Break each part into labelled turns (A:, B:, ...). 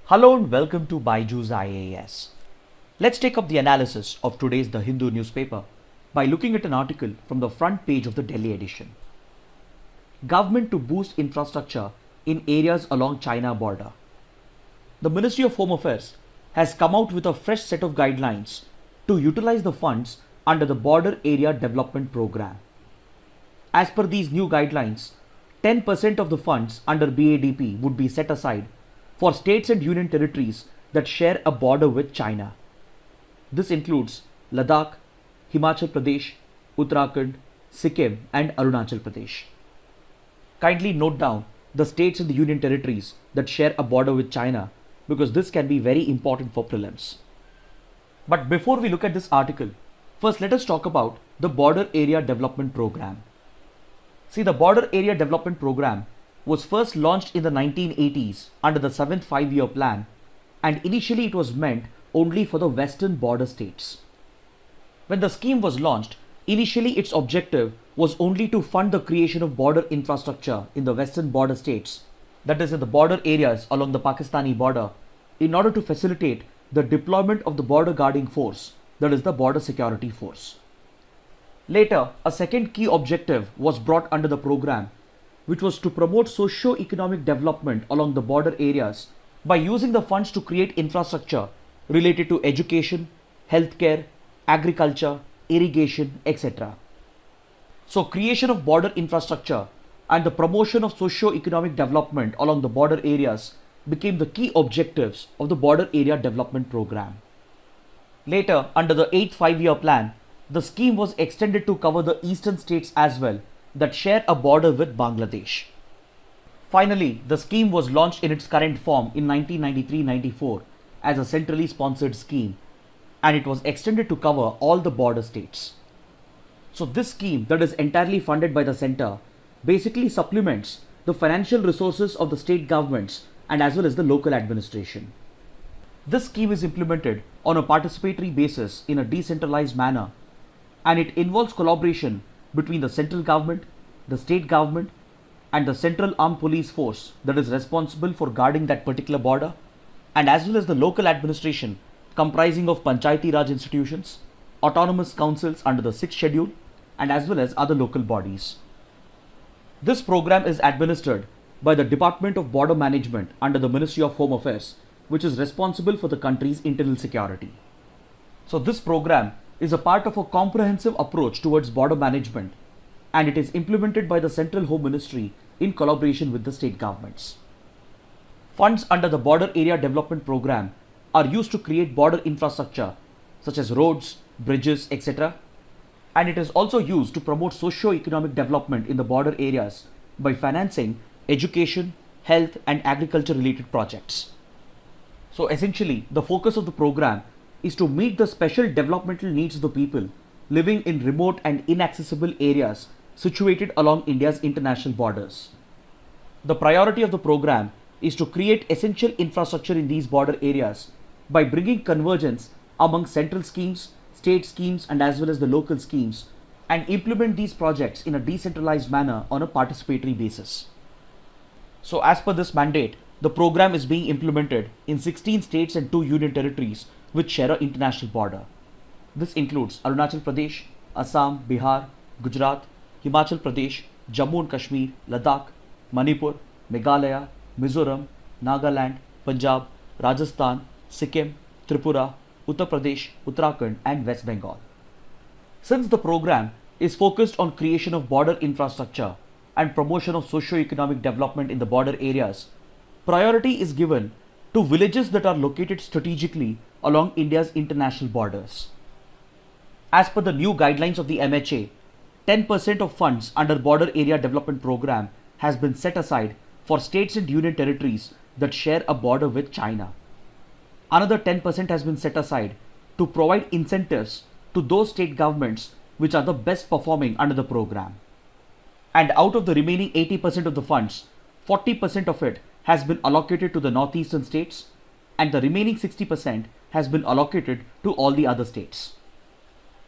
A: Hello and welcome to Byju's IAS. Let's take up the analysis of today's The Hindu newspaper by looking at an article from the front page of the Delhi edition. Government to boost infrastructure in areas along China border. The Ministry of Home Affairs has come out with a fresh set of guidelines to utilize the funds under the Border Area Development Program. As per these new guidelines, 10% of the funds under BADP would be set aside for states and union territories that share a border with China. This includes Ladakh, Himachal Pradesh, Uttarakhand, Sikkim and Arunachal Pradesh. Kindly note down the states and the union territories that share a border with China because this can be very important for prelims. But before we look at this article, first let us talk about the Border Area Development Program. See, the Border Area Development Program was first launched in the 1980s under the 7th 5-year plan, and initially it was meant only for the western border states. When the scheme was launched, initially its objective was only to fund the creation of border infrastructure in the western border states, that is in the border areas along the Pakistani border, in order to facilitate the deployment of the border guarding force, that is the border security force. Later, a second key objective was brought under the program, which was to promote socio-economic development along the border areas by using the funds to create infrastructure related to education, healthcare, agriculture, irrigation, etc. So, creation of border infrastructure and the promotion of socio-economic development along the border areas became the key objectives of the Border Area Development Program. Later, under the 8th 5-year plan, the scheme was extended to cover the eastern states as well that share a border with Bangladesh. Finally, the scheme was launched in its current form in 1993-94 as a centrally sponsored scheme, and it was extended to cover all the border states. So this scheme, that is entirely funded by the center, basically supplements the financial resources of the state governments and as well as the local administration. This scheme is implemented on a participatory basis in a decentralized manner, and it involves collaboration between the central government, the state government and the central armed police force that is responsible for guarding that particular border, and as well as the local administration comprising of Panchayati Raj institutions, autonomous councils under the 6th schedule and as well as other local bodies. This program is administered by the Department of Border Management under the Ministry of Home Affairs, which is responsible for the country's internal security. So this program is a part of a comprehensive approach towards border management, and it is implemented by the Central Home Ministry in collaboration with the state governments. Funds under the Border Area Development Program are used to create border infrastructure such as roads, bridges, etc. And it is also used to promote socio-economic development in the border areas by financing education, health and agriculture related projects. So essentially, the focus of the program is to meet the special developmental needs of the people living in remote and inaccessible areas situated along India's international borders. The priority of the program is to create essential infrastructure in these border areas by bringing convergence among central schemes, state schemes and as well as the local schemes, and implement these projects in a decentralized manner on a participatory basis. So as per this mandate, the program is being implemented in 16 states and 2 union territories which share an international border. This includes Arunachal Pradesh, Assam, Bihar, Gujarat, Himachal Pradesh, Jammu and Kashmir, Ladakh, Manipur, Meghalaya, Mizoram, Nagaland, Punjab, Rajasthan, Sikkim, Tripura, Uttar Pradesh, Uttarakhand and West Bengal. Since the program is focused on creation of border infrastructure and promotion of socio-economic development in the border areas, priority is given to villages that are located strategically along India's international borders. As per the new guidelines of the MHA, 10% of funds under Border Area Development Program has been set aside for states and union territories that share a border with China. Another 10% has been set aside to provide incentives to those state governments which are the best performing under the program. And out of the remaining 80% of the funds, 40% of it has been allocated to the northeastern states and the remaining 60% has been allocated to all the other states.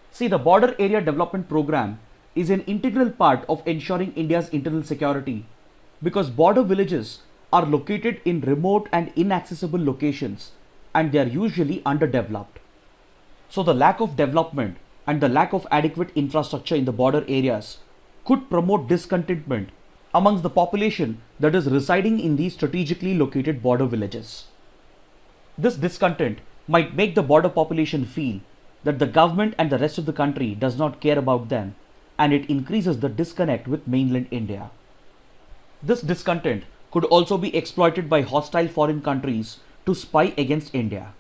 A: See, the Border Area Development Program is an integral part of ensuring India's internal security because border villages are located in remote and inaccessible locations, and they are usually underdeveloped. So the lack of development and the lack of adequate infrastructure in the border areas could promote discontentment amongst the population that is residing in these strategically located border villages. This discontent might make the border population feel that the government and the rest of the country does not care about them, and it increases the disconnect with mainland India. This discontent could also be exploited by hostile foreign countries to spy against India.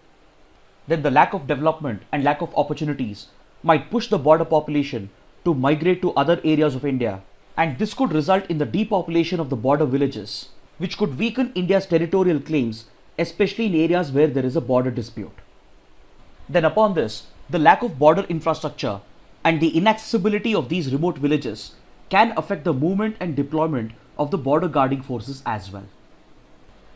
A: Then the lack of development and lack of opportunities might push the border population to migrate to other areas of India, and this could result in the depopulation of the border villages, which could weaken India's territorial claims, especially in areas where there is a border dispute. Then upon this, the lack of border infrastructure and the inaccessibility of these remote villages can affect the movement and deployment of the border guarding forces as well.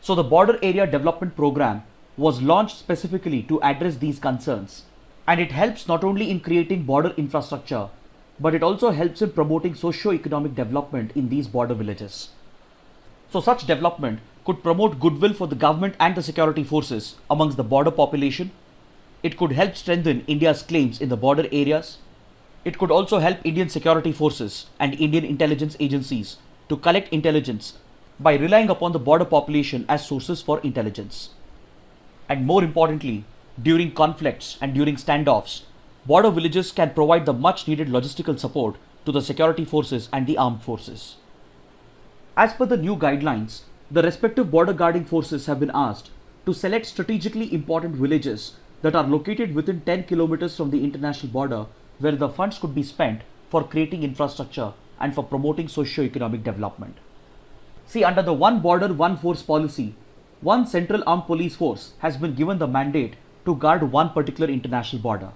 A: So the Border Area Development Program was launched specifically to address these concerns, and it helps not only in creating border infrastructure, but it also helps in promoting socio-economic development in these border villages. So such development could promote goodwill for the government and the security forces amongst the border population. It could help strengthen India's claims in the border areas. It could also help Indian security forces and Indian intelligence agencies to collect intelligence by relying upon the border population as sources for intelligence. And more importantly, during conflicts and during standoffs, border villages can provide the much needed logistical support to the security forces and the armed forces. As per the new guidelines, the respective border guarding forces have been asked to select strategically important villages that are located within 10 kilometers from the international border, where the funds could be spent for creating infrastructure and for promoting socio-economic development. See, under the One Border, One Force policy, one central armed police force has been given the mandate to guard one particular international border.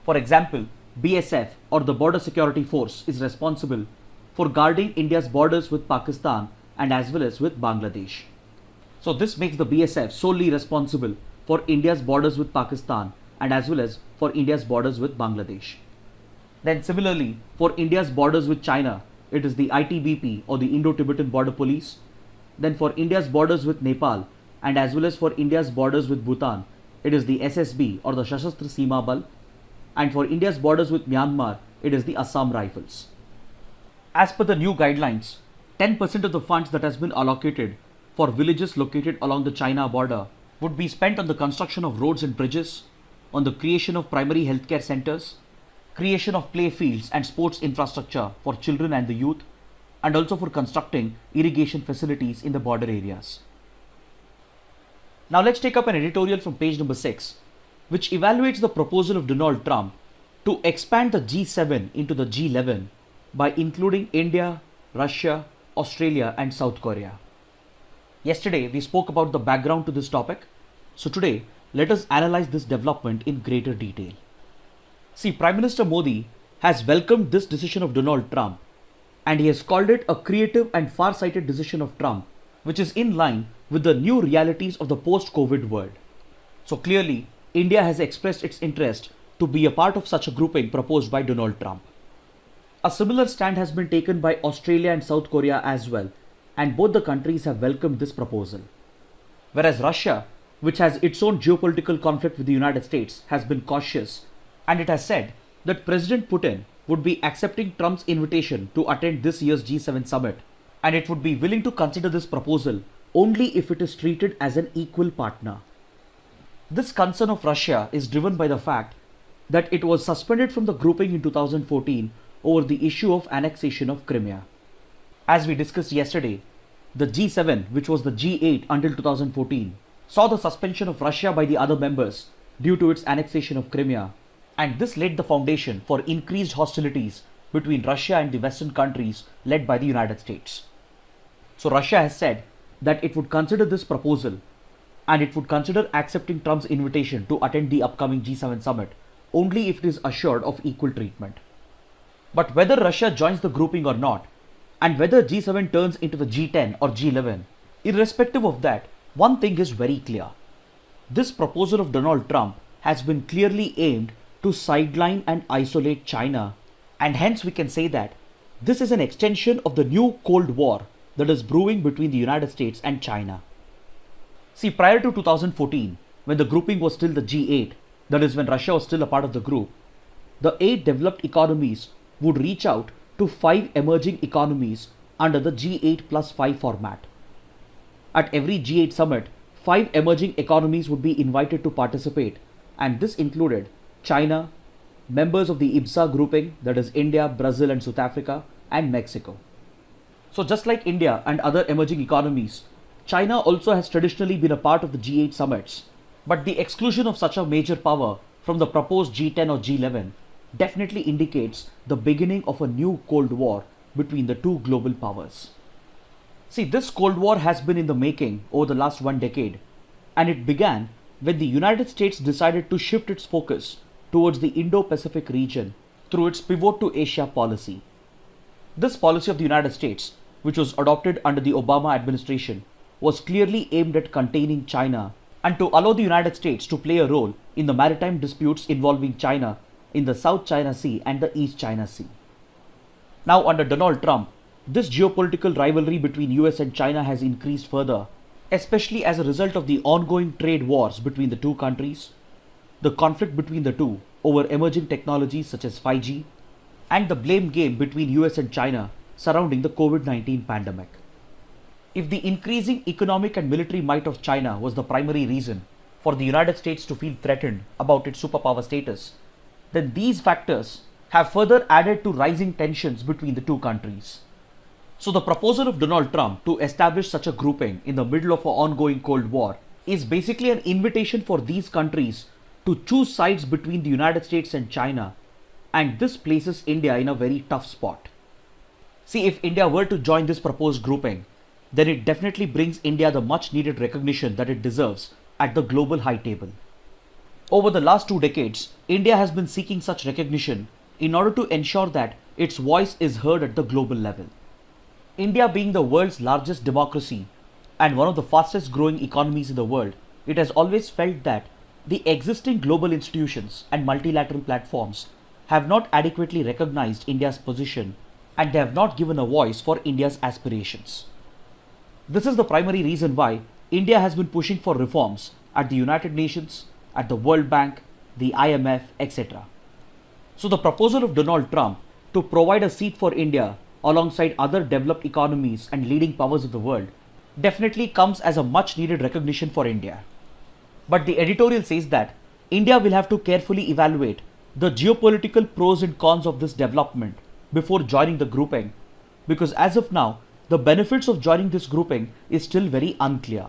A: For example, BSF or the Border Security Force is responsible for guarding India's borders with Pakistan and as well as with Bangladesh. So this makes the BSF solely responsible for India's borders with Pakistan and as well as for India's borders with Bangladesh. Then similarly, for India's borders with China, it is the ITBP or the Indo-Tibetan Border Police. Then for India's borders with Nepal and as well as for India's borders with Bhutan, it is the SSB or the Sashastra Seema Bal. And for India's borders with Myanmar, it is the Assam Rifles. As per the new guidelines, 10% of the funds that has been allocated for villages located along the China border would be spent on the construction of roads and bridges, on the creation of primary healthcare centers, creation of play fields and sports infrastructure for children and the youth, and also for constructing irrigation facilities in the border areas. Now let's take up an editorial from page number 6, which evaluates the proposal of Donald Trump to expand the G7 into the G11 by including India, Russia, Australia and South Korea. Yesterday we spoke about the background to this topic, so today let us analyze this development in greater detail. See, Prime Minister Modi has welcomed this decision of Donald Trump, and he has called it a creative and far-sighted decision of Trump, which is in line with the new realities of the post-COVID world. So clearly, India has expressed its interest to be a part of such a grouping proposed by Donald Trump. A similar stand has been taken by Australia and South Korea as well, and both the countries have welcomed this proposal. Whereas Russia, which has its own geopolitical conflict with the United States, has been cautious, and it has said that President Putin would be accepting Trump's invitation to attend this year's G7 summit, and it would be willing to consider this proposal only if it is treated as an equal partner. This concern of Russia is driven by the fact that it was suspended from the grouping in 2014 over the issue of annexation of Crimea. As we discussed yesterday, the G7, which was the G8 until 2014, saw the suspension of Russia by the other members due to its annexation of Crimea, and this laid the foundation for increased hostilities between Russia and the Western countries led by the United States. So Russia has said that it would consider this proposal and it would consider accepting Trump's invitation to attend the upcoming G7 summit only if it is assured of equal treatment. But whether Russia joins the grouping or not, and whether G7 turns into the G10 or G11, irrespective of that, one thing is very clear. This proposal of Donald Trump has been clearly aimed to sideline and isolate China, and hence we can say that this is an extension of the new Cold War that is brewing between the United States and China. See, prior to 2014, when the grouping was still the G8, that is when Russia was still a part of the group, the 8 developed economies would reach out to 5 emerging economies under the G8 plus 5 format. At every G8 summit, 5 emerging economies would be invited to participate, and this included China, members of the IBSA grouping, that is India, Brazil and South Africa, and Mexico. So just like India and other emerging economies, China also has traditionally been a part of the G8 summits, but the exclusion of such a major power from the proposed G10 or G11 definitely indicates the beginning of a new Cold War between the two global powers. See, this Cold War has been in the making over the last 1 decade, and it began when the United States decided to shift its focus towards the Indo-Pacific region through its pivot to Asia policy. This policy of the United States, which was adopted under the Obama administration, was clearly aimed at containing China and to allow the United States to play a role in the maritime disputes involving China in the South China Sea and the East China Sea. Now, under Donald Trump, this geopolitical rivalry between US and China has increased further, especially as a result of the ongoing trade wars between the two countries, the conflict between the two over emerging technologies such as 5G, and the blame game between US and China surrounding the COVID-19 pandemic. If the increasing economic and military might of China was the primary reason for the United States to feel threatened about its superpower status, then these factors have further added to rising tensions between the two countries. So the proposal of Donald Trump to establish such a grouping in the middle of an ongoing Cold War is basically an invitation for these countries to choose sides between the United States and China, and this places India in a very tough spot. See, if India were to join this proposed grouping, then it definitely brings India the much needed recognition that it deserves at the global high table. Over the last 2 decades, India has been seeking such recognition in order to ensure that its voice is heard at the global level. India being the world's largest democracy and one of the fastest growing economies in the world, it has always felt that the existing global institutions and multilateral platforms have not adequately recognized India's position, and they have not given a voice for India's aspirations. This is the primary reason why India has been pushing for reforms at the United Nations, at the World Bank, the IMF, etc. So the proposal of Donald Trump to provide a seat for India alongside other developed economies and leading powers of the world definitely comes as a much needed recognition for India. But the editorial says that India will have to carefully evaluate the geopolitical pros and cons of this development before joining the grouping, because as of now, the benefits of joining this grouping is still very unclear.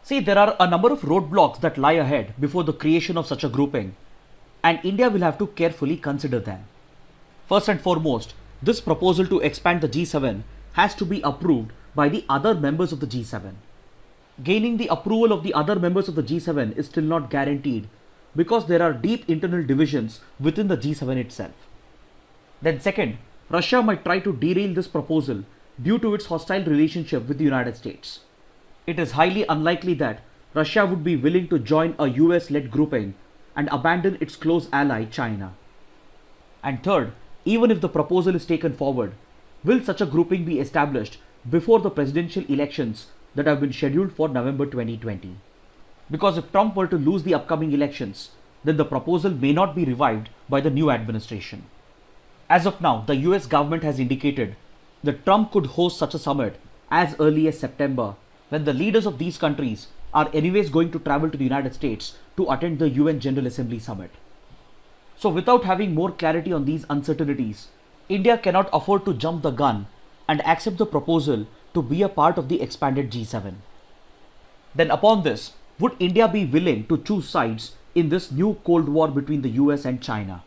A: See, there are a number of roadblocks that lie ahead before the creation of such a grouping, and India will have to carefully consider them. First and foremost, this proposal to expand the G7 has to be approved by the other members of the G7. Gaining the approval of the other members of the G7 is still not guaranteed because there are deep internal divisions within the G7 itself. Then second, Russia might try to derail this proposal due to its hostile relationship with the United States. It is highly unlikely that Russia would be willing to join a US-led grouping and abandon its close ally China. And third, even if the proposal is taken forward, will such a grouping be established before the presidential elections that have been scheduled for November 2020? Because if Trump were to lose the upcoming elections, then the proposal may not be revived by the new administration. As of now, the US government has indicated that Trump could host such a summit as early as September, when the leaders of these countries are anyways going to travel to the United States to attend the UN General Assembly summit. So without having more clarity on these uncertainties, India cannot afford to jump the gun and accept the proposal to be a part of the expanded G7. Then upon this, would India be willing to choose sides in this new Cold War between the US and China?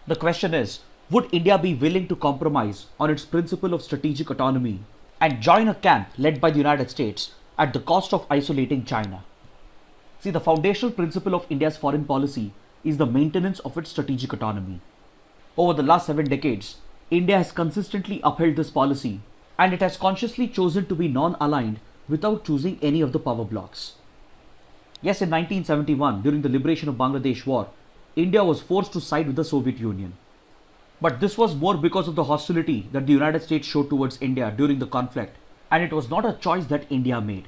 A: The question is, would India be willing to compromise on its principle of strategic autonomy and join a camp led by the United States at the cost of isolating China? See, the foundational principle of India's foreign policy is the maintenance of its strategic autonomy. Over the last 7 decades, India has consistently upheld this policy, and it has consciously chosen to be non-aligned without choosing any of the power blocks. Yes, in 1971, during the liberation of Bangladesh war, India was forced to side with the Soviet Union. But this was more because of the hostility that the United States showed towards India during the conflict, and it was not a choice that India made.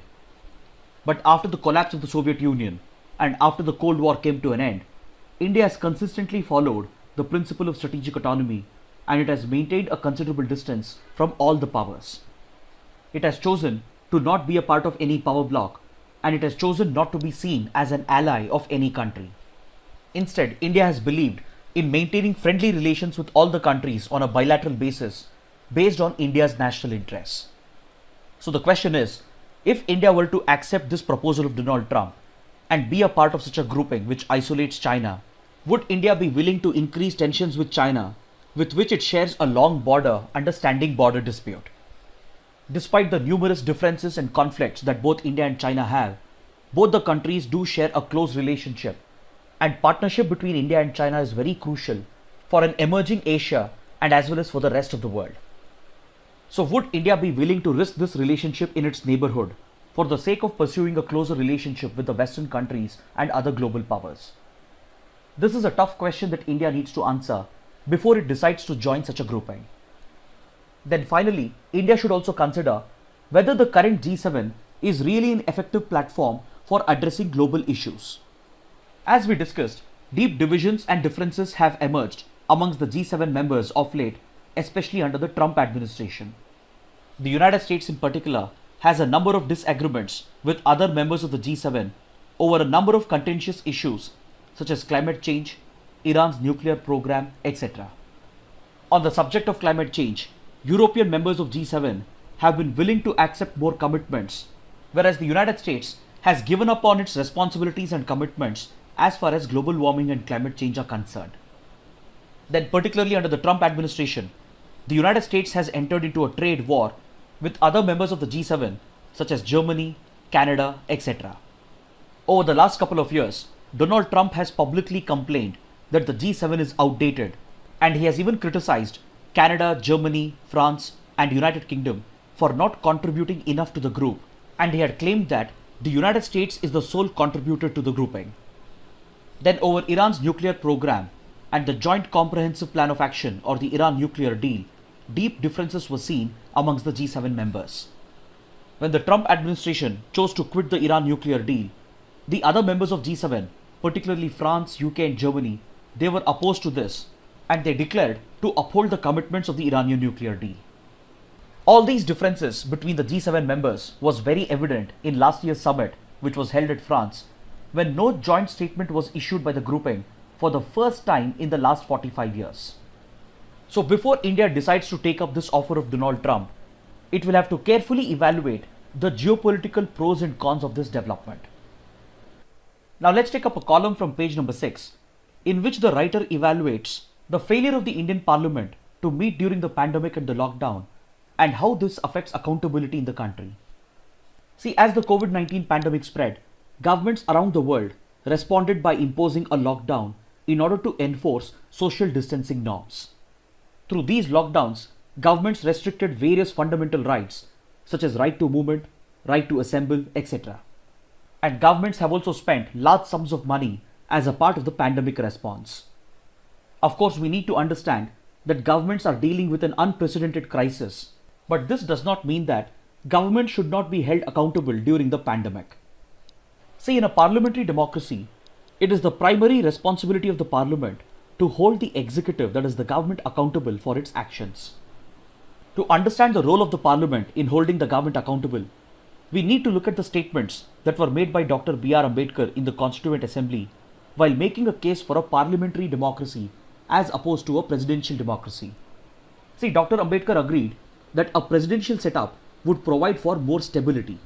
A: But after the collapse of the Soviet Union and after the Cold War came to an end, India has consistently followed the principle of strategic autonomy, and it has maintained a considerable distance from all the powers. It has chosen to not be a part of any power bloc, and it has chosen not to be seen as an ally of any country. Instead, India has believed in maintaining friendly relations with all the countries on a bilateral basis based on India's national interests. So the question is, if India were to accept this proposal of Donald Trump and be a part of such a grouping which isolates China, would India be willing to increase tensions with China, with which it shares a long border and a standing border dispute? Despite the numerous differences and conflicts that both India and China have, both the countries do share a close relationship, and partnership between India and China is very crucial for an emerging Asia and as well as for the rest of the world. So would India be willing to risk this relationship in its neighborhood for the sake of pursuing a closer relationship with the Western countries and other global powers? This is a tough question that India needs to answer before it decides to join such a grouping. Then finally, India should also consider whether the current G7 is really an effective platform for addressing global issues. As we discussed, deep divisions and differences have emerged amongst the G7 members of late, especially under the Trump administration. The United States in particular has a number of disagreements with other members of the G7 over a number of contentious issues such as climate change, Iran's nuclear program, etc. On the subject of climate change, European members of G7 have been willing to accept more commitments, whereas the United States has given up on its responsibilities and commitments as far as global warming and climate change are concerned. Then, particularly under the Trump administration, the United States has entered into a trade war with other members of the G7 such as Germany, Canada, etc. Over the last couple of years, Donald Trump has publicly complained that the G7 is outdated, and he has even criticized Canada, Germany, France, and United Kingdom for not contributing enough to the group, and he had claimed that the United States is the sole contributor to the grouping. Then over Iran's nuclear program and the Joint Comprehensive Plan of Action or the Iran nuclear deal, deep differences were seen amongst the G7 members. When the Trump administration chose to quit the Iran nuclear deal, the other members of G7, particularly France, UK and Germany, they were opposed to this, and they declared to uphold the commitments of the Iranian nuclear deal. All these differences between the G7 members was very evident in last year's summit, which was held at France, when no joint statement was issued by the grouping for the first time in the last 45 years. So before India decides to take up this offer of Donald Trump, it will have to carefully evaluate the geopolitical pros and cons of this development. Now let's take up a column from page number 6, in which the writer evaluates the failure of the Indian Parliament to meet during the pandemic and the lockdown, and how this affects accountability in the country. See, as the COVID-19 pandemic spread, governments around the world responded by imposing a lockdown in order to enforce social distancing norms. Through these lockdowns, governments restricted various fundamental rights such as right to movement, right to assemble, etc. And governments have also spent large sums of money as a part of the pandemic response. Of course, we need to understand that governments are dealing with an unprecedented crisis, but this does not mean that government should not be held accountable during the pandemic. See, in a parliamentary democracy, it is the primary responsibility of the parliament to hold the executive, that is the government, accountable for its actions. To understand the role of the parliament in holding the government accountable, we need to look at the statements that were made by Dr. B.R. Ambedkar in the Constituent Assembly while making a case for a parliamentary democracy as opposed to a presidential democracy. See, Dr. Ambedkar agreed that a presidential setup would provide for more stability.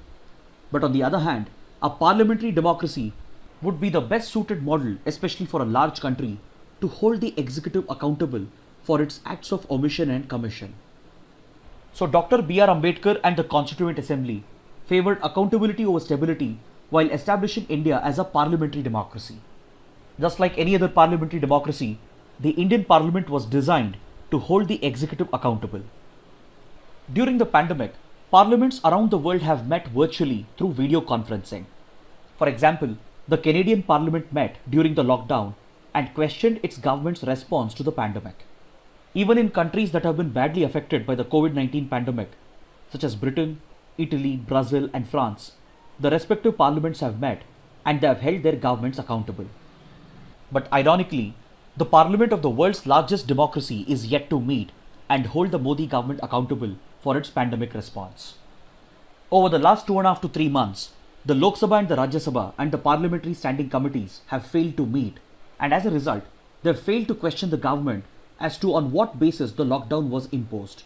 A: But on the other hand, a parliamentary democracy would be the best suited model, especially for a large country, to hold the executive accountable for its acts of omission and commission. So Dr. B.R. Ambedkar and the Constituent Assembly favored accountability over stability while establishing India as a parliamentary democracy. Just like any other parliamentary democracy, the Indian Parliament was designed to hold the executive accountable. During the pandemic, parliaments around the world have met virtually through video conferencing. For example, the Canadian Parliament met during the lockdown and questioned its government's response to the pandemic. Even in countries that have been badly affected by the COVID-19 pandemic, such as Britain, Italy, Brazil, and France, the respective parliaments have met and they have held their governments accountable. But ironically, the parliament of the world's largest democracy is yet to meet and hold the Modi government accountable for its pandemic response. Over the last 2.5 to 3 months, the Lok Sabha and the Rajya Sabha and the parliamentary standing committees have failed to meet, and as a result, they have failed to question the government as to on what basis the lockdown was imposed.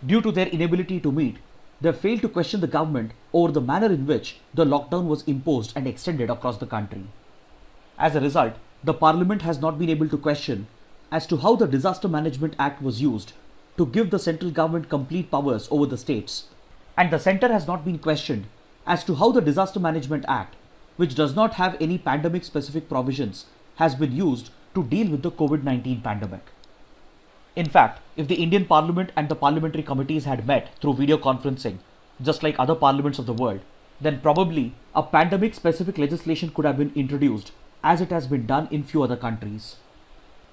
A: Due to their inability to meet, they have failed to question the government over the manner in which the lockdown was imposed and extended across the country. As a result, the parliament has not been able to question as to how the Disaster Management Act was used to give the central government complete powers over the states, and the centre has not been questioned as to how the Disaster Management Act, which does not have any pandemic specific provisions, has been used to deal with the COVID-19 pandemic. In fact, if the Indian Parliament and the parliamentary committees had met through video conferencing, just like other parliaments of the world, then probably a pandemic specific legislation could have been introduced as it has been done in few other countries.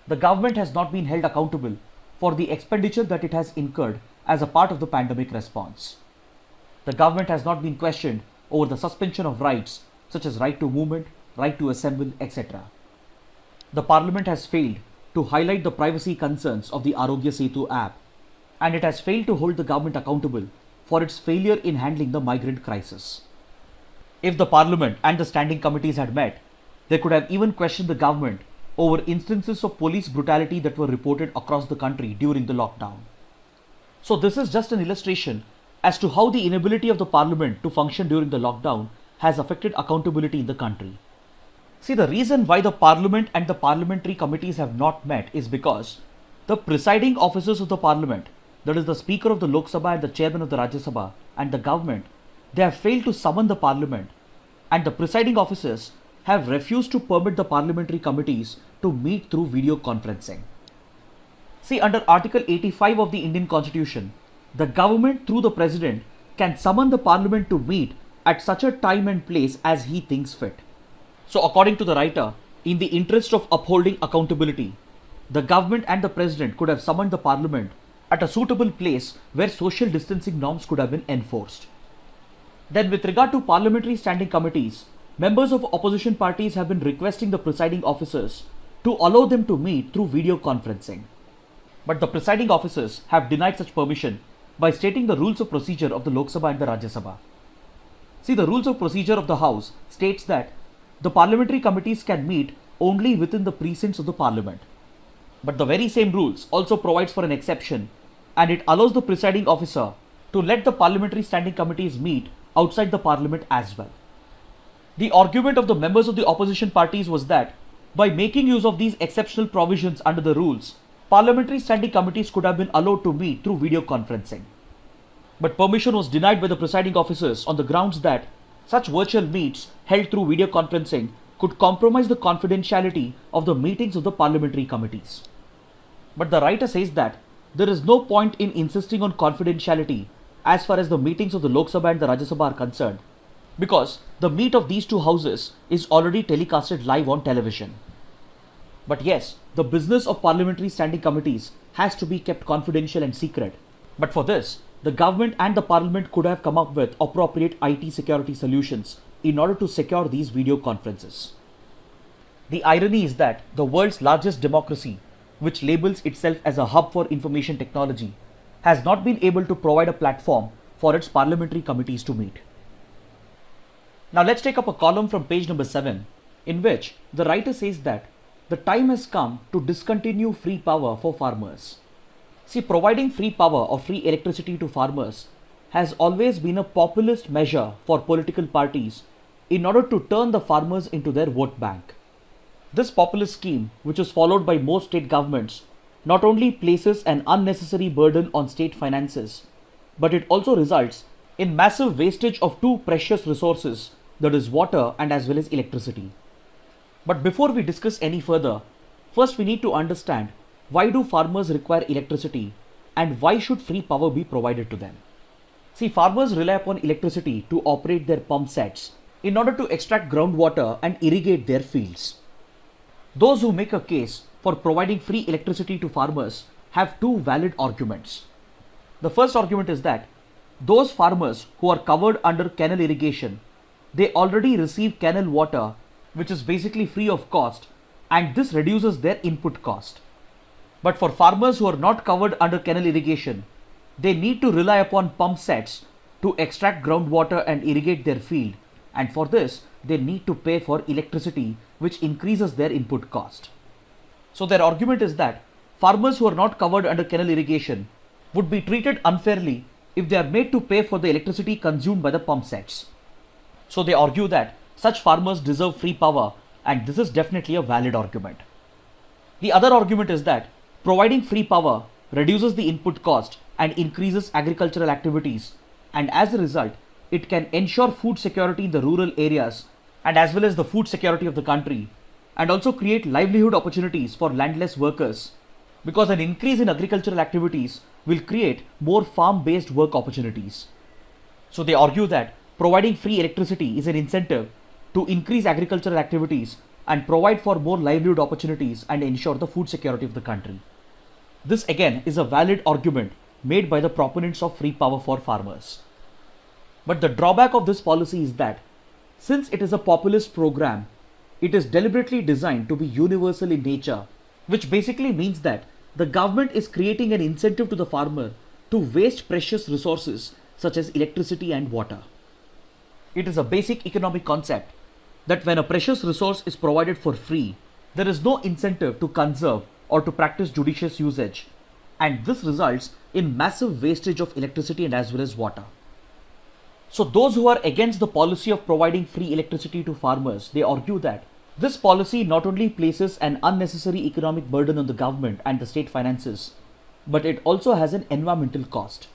A: The government has not been held accountable for the expenditure that it has incurred as a part of the pandemic response. The government has not been questioned over the suspension of rights such as right to movement, right to assemble, etc. The parliament has failed to highlight the privacy concerns of the Arogya Setu app, and it has failed to hold the government accountable for its failure in handling the migrant crisis. If the parliament and the standing committees had met, they could have even questioned the government over instances of police brutality that were reported across the country during the lockdown. So this is just an illustration as to how the inability of the parliament to function during the lockdown has affected accountability in the country. See, the reason why the parliament and the parliamentary committees have not met is because the presiding officers of the parliament, that is the Speaker of the Lok Sabha and the Chairman of the Rajya Sabha and the government, they have failed to summon the parliament, and the presiding officers have refused to permit the parliamentary committees to meet through video conferencing. See, under Article 85 of the Indian Constitution, the government through the president can summon the parliament to meet at such a time and place as he thinks fit. So according to the writer, in the interest of upholding accountability, the government and the president could have summoned the parliament at a suitable place where social distancing norms could have been enforced. Then with regard to parliamentary standing committees, members of opposition parties have been requesting the presiding officers to allow them to meet through video conferencing. But the presiding officers have denied such permission by stating the rules of procedure of the Lok Sabha and the Rajya Sabha. See, the rules of procedure of the House states that the parliamentary committees can meet only within the precincts of the parliament. But the very same rules also provides for an exception, and it allows the presiding officer to let the parliamentary standing committees meet outside the parliament as well. The argument of the members of the opposition parties was that by making use of these exceptional provisions under the rules, parliamentary standing committees could have been allowed to meet through video conferencing. But permission was denied by the presiding officers on the grounds that such virtual meets held through video conferencing could compromise the confidentiality of the meetings of the parliamentary committees. But the writer says that there is no point in insisting on confidentiality as far as the meetings of the Lok Sabha and the Rajya Sabha are concerned, because the meet of these two houses is already telecasted live on television. But yes, the business of parliamentary standing committees has to be kept confidential and secret. But for this, the government and the parliament could have come up with appropriate IT security solutions in order to secure these video conferences. The irony is that the world's largest democracy, which labels itself as a hub for information technology, has not been able to provide a platform for its parliamentary committees to meet. Now let's take up a column from page number 7, in which the writer says that the time has come to discontinue free power for farmers. See, providing free power or free electricity to farmers has always been a populist measure for political parties in order to turn the farmers into their vote bank. This populist scheme, which is followed by most state governments, not only places an unnecessary burden on state finances, but it also results in massive wastage of two precious resources, that is water and as well as electricity. But before we discuss any further, first we need to understand why do farmers require electricity and why should free power be provided to them. See, farmers rely upon electricity to operate their pump sets in order to extract groundwater and irrigate their fields. Those who make a case for providing free electricity to farmers have two valid arguments. The first argument is that those farmers who are covered under canal irrigation, they already receive canal water which is basically free of cost, and this reduces their input cost. But for farmers who are not covered under canal irrigation, they need to rely upon pump sets to extract groundwater and irrigate their field, and for this they need to pay for electricity which increases their input cost. So their argument is that farmers who are not covered under canal irrigation would be treated unfairly if they are made to pay for the electricity consumed by the pump sets. So they argue that such farmers deserve free power, and this is definitely a valid argument. The other argument is that providing free power reduces the input cost and increases agricultural activities, and as a result, it can ensure food security in the rural areas and as well as the food security of the country, and also create livelihood opportunities for landless workers, because an increase in agricultural activities will create more farm-based work opportunities. So they argue that providing free electricity is an incentive to increase agricultural activities and provide for more livelihood opportunities and ensure the food security of the country. This again is a valid argument made by the proponents of free power for farmers. But the drawback of this policy is that since it is a populist program, it is deliberately designed to be universal in nature, which basically means that the government is creating an incentive to the farmer to waste precious resources such as electricity and water. It is a basic economic concept that when a precious resource is provided for free, there is no incentive to conserve or to practice judicious usage, and this results in massive wastage of electricity and as well as water. So those who are against the policy of providing free electricity to farmers, they argue that this policy not only places an unnecessary economic burden on the government and the state finances, but it also has an environmental cost.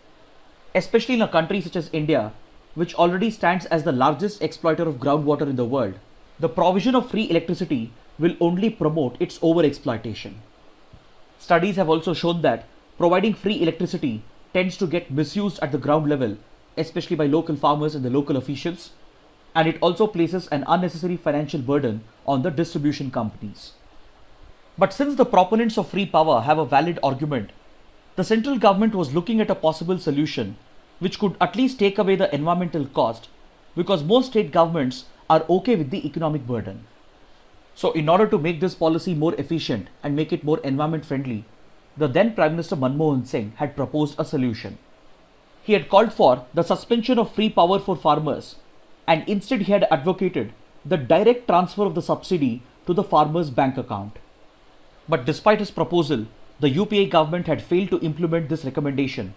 A: Especially in a country such as India, which already stands as the largest exploiter of groundwater in the world, the provision of free electricity will only promote its overexploitation. Studies have also shown that providing free electricity tends to get misused at the ground level, especially by local farmers and the local officials, and it also places an unnecessary financial burden on the distribution companies. But since the proponents of free power have a valid argument, the central government was looking at a possible solution which could at least take away the environmental cost, because most state governments are okay with the economic burden. So in order to make this policy more efficient and make it more environment friendly, the then Prime Minister Manmohan Singh had proposed a solution. He had called for the suspension of free power for farmers, and instead he had advocated the direct transfer of the subsidy to the farmer's bank account. But despite his proposal, the UPA government had failed to implement this recommendation.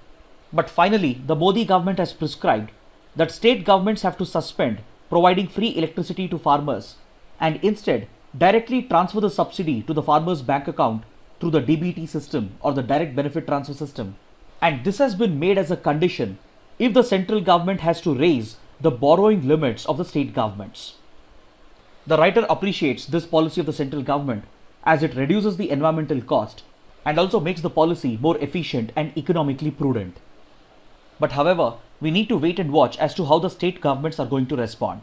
A: But finally, the Modi government has prescribed that state governments have to suspend providing free electricity to farmers and instead directly transfer the subsidy to the farmer's bank account through the DBT system or the direct benefit transfer system. And this has been made as a condition if the central government has to raise the borrowing limits of the state governments. The writer appreciates this policy of the central government as it reduces the environmental cost and also makes the policy more efficient and economically prudent. But however, we need to wait and watch as to how the state governments are going to respond.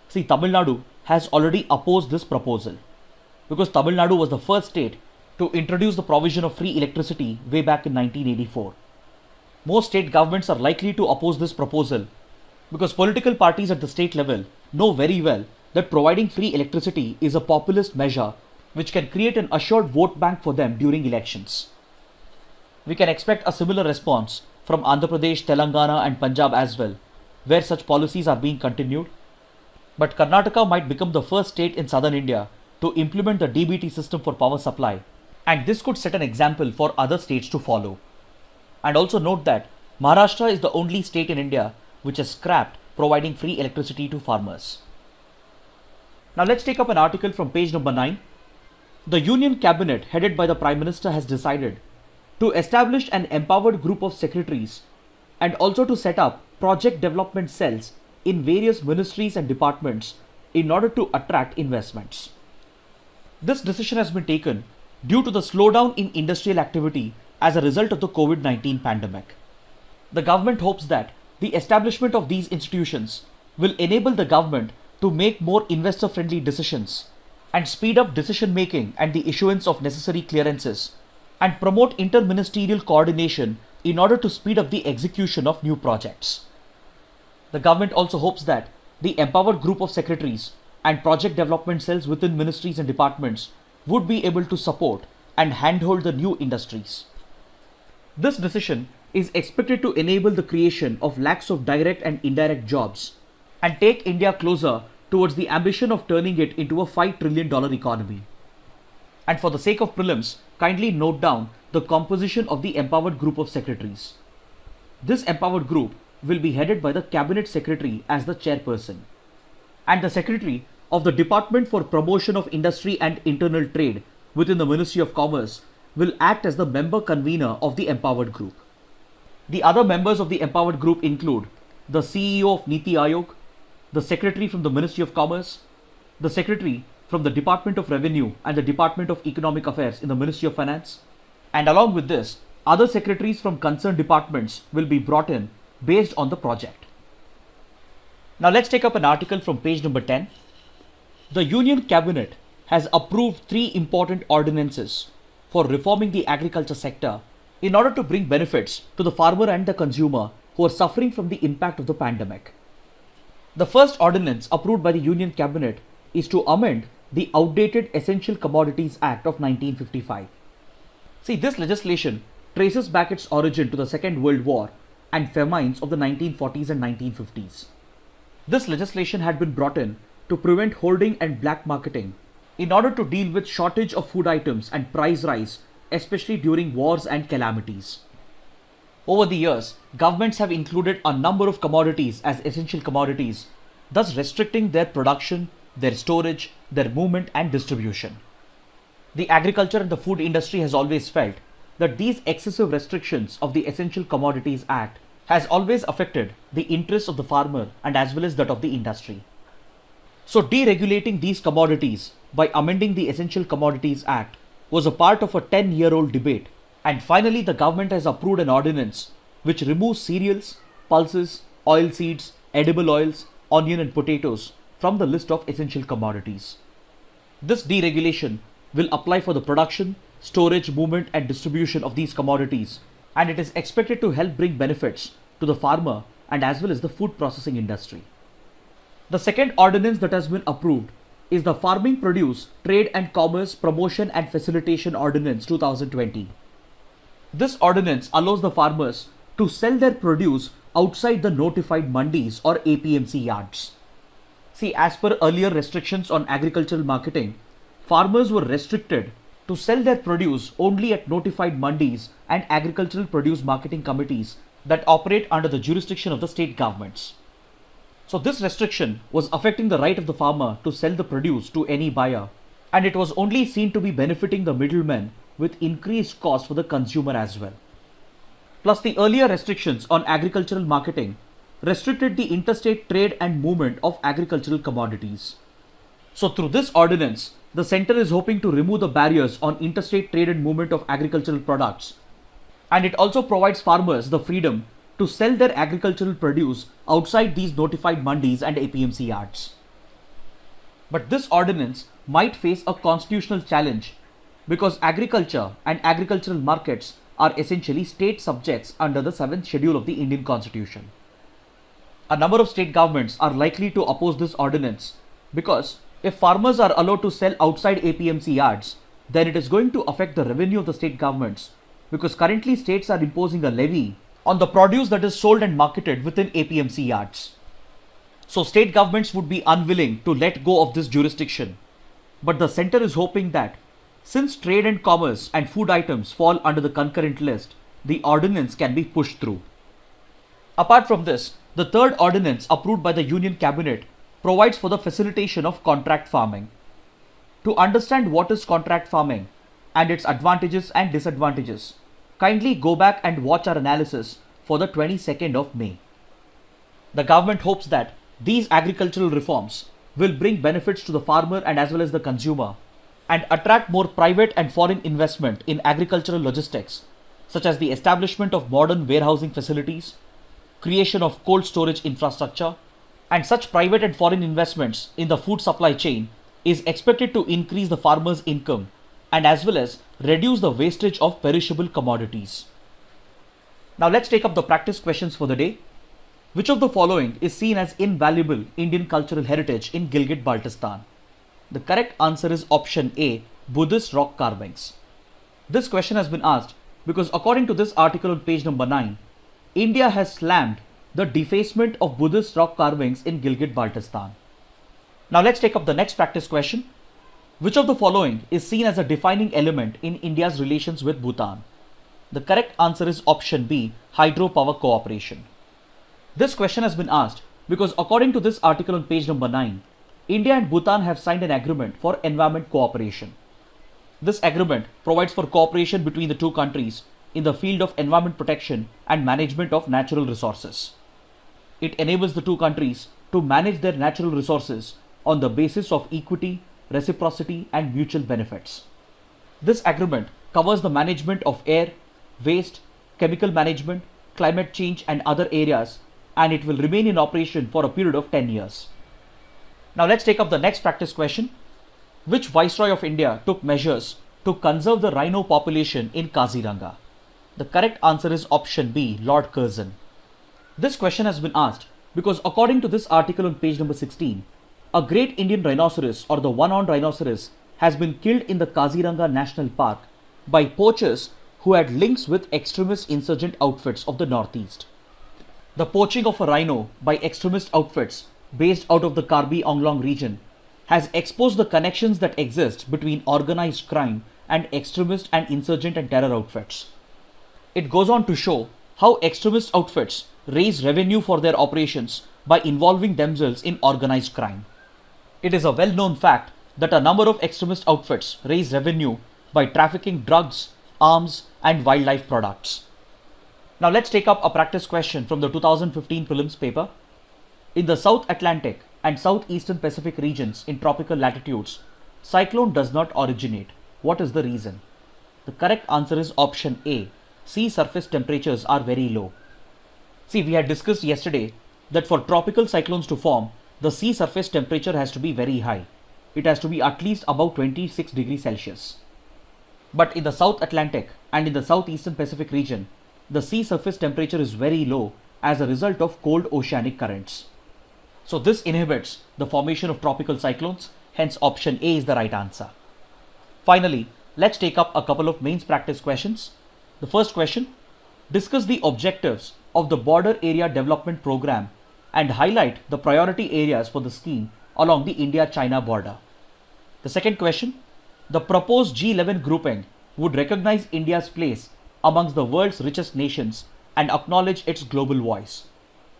A: See, Tamil Nadu has already opposed this proposal because Tamil Nadu was the first state to introduce the provision of free electricity way back in 1984. Most state governments are likely to oppose this proposal because political parties at the state level know very well that providing free electricity is a populist measure which can create an assured vote bank for them during elections. We can expect a similar response from Andhra Pradesh, Telangana and Punjab as well, where such policies are being continued. But Karnataka might become the first state in southern India to implement the DBT system for power supply, and this could set an example for other states to follow. And also note that Maharashtra is the only state in India which has scrapped providing free electricity to farmers. Now let's take up an article from page number 9. The Union Cabinet headed by the Prime Minister has decided to establish an empowered group of secretaries and also to set up project development cells in various ministries and departments in order to attract investments. This decision has been taken due to the slowdown in industrial activity as a result of the COVID-19 pandemic. The government hopes that the establishment of these institutions will enable the government to make more investor-friendly decisions and speed up decision making and the issuance of necessary clearances, and promote interministerial coordination in order to speed up the execution of new projects. The government also hopes that the empowered group of secretaries and project development cells within ministries and departments would be able to support and handhold the new industries. This decision is expected to enable the creation of lakhs of direct and indirect jobs and take India closer towards the ambition of turning it into a $5 trillion economy. And for the sake of prelims, kindly note down the composition of the empowered group of secretaries. This empowered group will be headed by the Cabinet Secretary as the chairperson, and the Secretary of the Department for Promotion of Industry and Internal Trade within the Ministry of Commerce will act as the member convener of the empowered group. The other members of the empowered group include the CEO of Niti Aayog, the Secretary from the Ministry of Commerce, the Secretary from the Department of Revenue and the Department of Economic Affairs in the Ministry of Finance, and along with this, other secretaries from concerned departments will be brought in based on the project. Now let's take up an article from page number 10. The Union Cabinet has approved 3 important ordinances for reforming the agriculture sector in order to bring benefits to the farmer and the consumer who are suffering from the impact of the pandemic. The first ordinance approved by the Union Cabinet is to amend the outdated Essential Commodities Act of 1955. See, this legislation traces back its origin to the Second World War and famines of the 1940s and 1950s. This legislation had been brought in to prevent hoarding and black marketing in order to deal with shortage of food items and price rise, especially during wars and calamities. Over the years, governments have included a number of commodities as essential commodities, thus restricting their production, their storage, their movement and distribution. The agriculture and the food industry has always felt that these excessive restrictions of the Essential Commodities Act has always affected the interests of the farmer and as well as that of the industry. So deregulating these commodities by amending the Essential Commodities Act was a part of a 10-year-old debate, and finally the government has approved an ordinance which removes cereals, pulses, oilseeds, edible oils, onion and potatoes from the list of essential commodities. This deregulation will apply for the production, storage, movement and distribution of these commodities, and it is expected to help bring benefits to the farmer and as well as the food processing industry. The second ordinance that has been approved is the Farming Produce, Trade and Commerce Promotion and Facilitation Ordinance 2020. This ordinance allows the farmers to sell their produce outside the notified mandis or APMC yards. See, as per earlier restrictions on agricultural marketing, farmers were restricted to sell their produce only at notified mandis and agricultural produce marketing committees that operate under the jurisdiction of the state governments. So this restriction was affecting the right of the farmer to sell the produce to any buyer, and it was only seen to be benefiting the middlemen with increased cost for the consumer as well. Plus, the earlier restrictions on agricultural marketing restricted the interstate trade and movement of agricultural commodities. So through this ordinance, the centre is hoping to remove the barriers on interstate trade and movement of agricultural products, and it also provides farmers the freedom to sell their agricultural produce outside these notified mandis and APMC yards. But this ordinance might face a constitutional challenge because agriculture and agricultural markets are essentially state subjects under the 7th schedule of the Indian Constitution. A number of state governments are likely to oppose this ordinance because if farmers are allowed to sell outside APMC yards, then it is going to affect the revenue of the state governments, because currently states are imposing a levy on the produce that is sold and marketed within APMC yards. So state governments would be unwilling to let go of this jurisdiction. But the centre is hoping that since trade and commerce and food items fall under the concurrent list, the ordinance can be pushed through. Apart from this, the third ordinance approved by the Union Cabinet provides for the facilitation of contract farming. To understand what is contract farming and its advantages and disadvantages, kindly go back and watch our analysis for the 22nd of May. The government hopes that these agricultural reforms will bring benefits to the farmer and as well as the consumer and attract more private and foreign investment in agricultural logistics, such as the establishment of modern warehousing facilities, creation of cold storage infrastructure, and such private and foreign investments in the food supply chain is expected to increase the farmer's income and as well as reduce the wastage of perishable commodities. Now let's take up the practice questions for the day. Which of the following is seen as invaluable Indian cultural heritage in Gilgit-Baltistan? The correct answer is option A, Buddhist rock carvings. This question has been asked because according to this article on page number 9, India has slammed the defacement of Buddhist rock carvings in Gilgit-Baltistan. Now let's take up the next practice question. Which of the following is seen as a defining element in India's relations with Bhutan? The correct answer is option B, hydropower cooperation. This question has been asked because according to this article on page number 9, India and Bhutan have signed an agreement for environment cooperation. This agreement provides for cooperation between the two countries in the field of environment protection and management of natural resources. It enables the two countries to manage their natural resources on the basis of equity, reciprocity, and mutual benefits. This agreement covers the management of air, waste, chemical management, climate change, and other areas, and it will remain in operation for a period of 10 years. Now let's take up the next practice question. Which Viceroy of India took measures to conserve the rhino population in Kaziranga? The correct answer is option B, Lord Curzon. This question has been asked because according to this article on page number 16, a great Indian rhinoceros or the one-horned rhinoceros has been killed in the Kaziranga National Park by poachers who had links with extremist insurgent outfits of the Northeast. The poaching of a rhino by extremist outfits based out of the Karbi Anglong region has exposed the connections that exist between organized crime and extremist and insurgent and terror outfits. It goes on to show how extremist outfits raise revenue for their operations by involving themselves in organized crime. It is a well-known fact that a number of extremist outfits raise revenue by trafficking drugs, arms, and wildlife products. Now let's take up a practice question from the 2015 prelims paper. In the South Atlantic and Southeastern Pacific regions in tropical latitudes, cyclone does not originate. What is the reason? The correct answer is option A. Sea surface temperatures are very low. See, we had discussed yesterday that for tropical cyclones to form, the sea surface temperature has to be very high. It has to be at least above 26 degrees Celsius. But in the South Atlantic and in the Southeastern Pacific region, the sea surface temperature is very low as a result of cold oceanic currents. So this inhibits the formation of tropical cyclones, hence option A is the right answer. Finally, let's take up a couple of mains practice questions. The first question, discuss the objectives of the Border Area Development Program and highlight the priority areas for the scheme along the India-China border. The second question, the proposed G11 grouping would recognize India's place amongst the world's richest nations and acknowledge its global voice.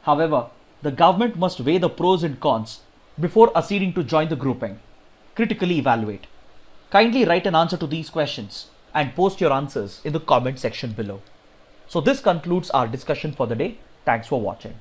A: However, the government must weigh the pros and cons before acceding to join the grouping. Critically evaluate. Kindly write an answer to these questions and post your answers in the comment section below. So this concludes our discussion for the day. Thanks for watching.